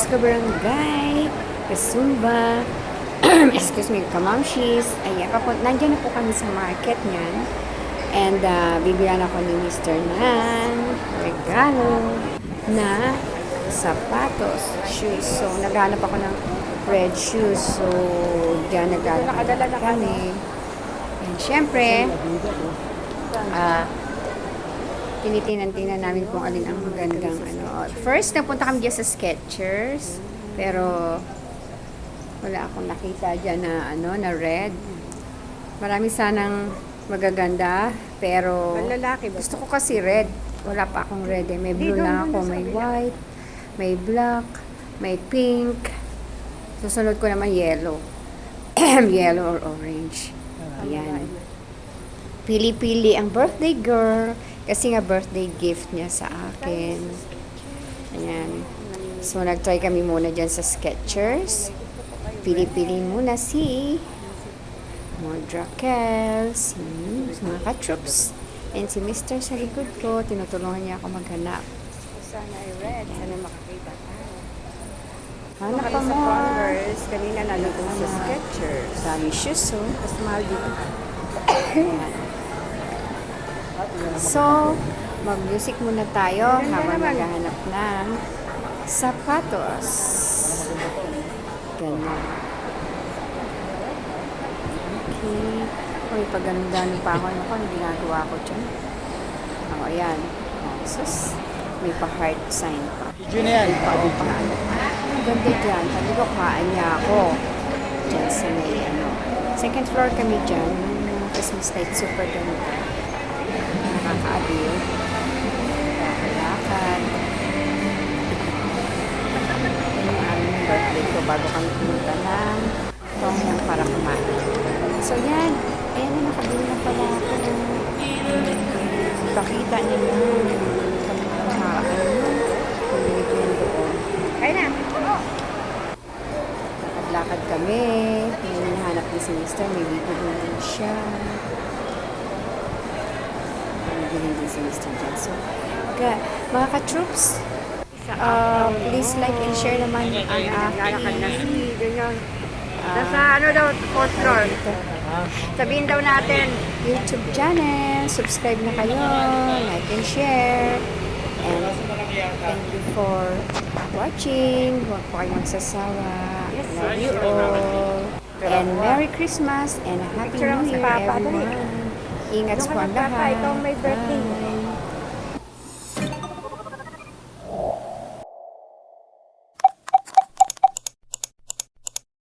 Diyos ka barangay, kasumba, excuse me, kamamshis. Ayan, nandiyan na po kami sa market niyan. And bibilan ako ni Mr. Nan, regalo na sapatos, shoes. So, naghanap ako ng red shoes. So, diyan nagdadala na kami. And syempre, tinitingnan namin kung alin ang magandang ano. First, napunta kami dyan sa Skechers. Pero, wala akong nakita dyan na, ano, na red. Marami sanang magaganda. Pero, gusto ko kasi red. Wala pa akong red eh. May blue na ako. May white, may black, may pink. Susunod ko naman yellow. Yellow or orange. Ayan. Pili-pili ang birthday girl. Kasi nga birthday gift niya sa akin. Ayan. So, nag-try kami muna dyan sa Skechers. Pili-pili muna si Modra Kel, si mga ka-troops, and si Mr. sa likod ko. Tinutulungan niya ako maghanap. Sana ay red. Sana makakita tayo. Hanap pa Sa mo. Converse, kanina nalutong sa Skechers. Dami shoes, oh. Mas mahal dito. Ayan. So, mag-music muna tayo habang maghahanap ng sapatos. Ganyan. Okay. Uy, pag ganun pa ako, ano ko, ang ginagawa ko dyan. O, ayan. Sus, may pa-heart sign pa. May pa-ano. Ang ganda dyan. Sabi ko, kaan niya ako. Dyan sa may, ano. Second floor kami dyan. Yung Christmas light, super ganda. Nakaka-abil. Lakad. Yan yung aming birthday ko bago kami pumunta ng Tongyang para kumain. So yan. Ayan na, nakabili na pala ako ng pakita niyo yan. Pumili ko yun doon. Kaya na. Lakad kami. Hinahanap ni si Mr. May bibili din siya. Hindi si Mr. Jan. So, mga ka-troops, please like and share naman ang Lalakad na aking si, ganyan. Nasa ano daw, fourth floor. Sabihin daw natin. YouTube channel. Subscribe na kayo. Like and share. And thank you for watching. Huwag po kayong magsasawa. Love you all. And Merry Christmas and Happy New Year, everyone. Ingat po ang lahat. Ikaw may birthday. Bye.